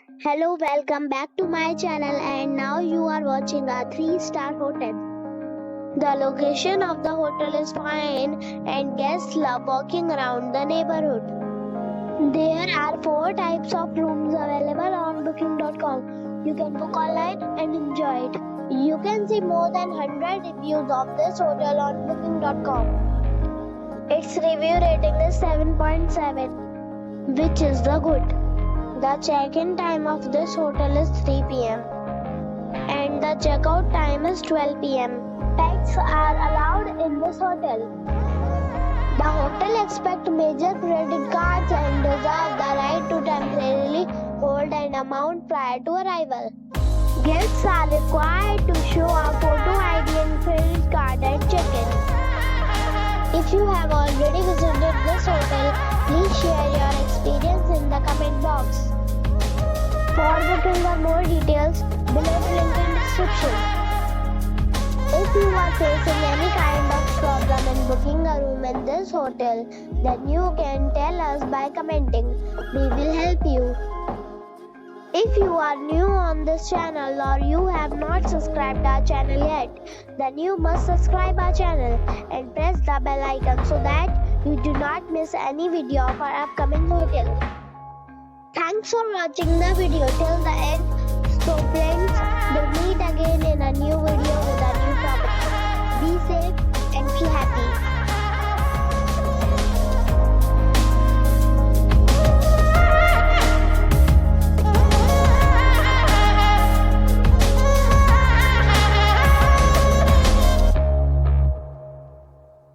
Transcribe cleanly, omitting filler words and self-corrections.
Hello, welcome back to my channel, and now you are watching a 3-star hotel. The location of the hotel is fine and guests love walking around the neighborhood. There are 4 types of rooms available on booking.com. You can book online and enjoy it. You can see more than 100 reviews of this hotel on booking.com. Its review rating is 7.7, which is the good. The check-in time of this hotel is 3 p.m. and the check-out time is 12 p.m. Pets are allowed in this hotel. The hotel accepts major credit cards and reserves the right to temporarily hold an amount prior to arrival. Guests are required to show a photo ID and credit card at check-in. If you have already visited this hotel, please share your experience in the comment box. For booking or more details, below the link in description. If you are facing any kind of problem in booking a room in this hotel, then you can tell us by commenting. We will help you. If you are new on this channel or you have not subscribed our channel yet, then you must subscribe our channel and press the bell icon so that you do not miss any video of our upcoming hotel. Thanks for watching the video till the end. So friends, we'll meet again in a new video with a new property. Be safe and be happy.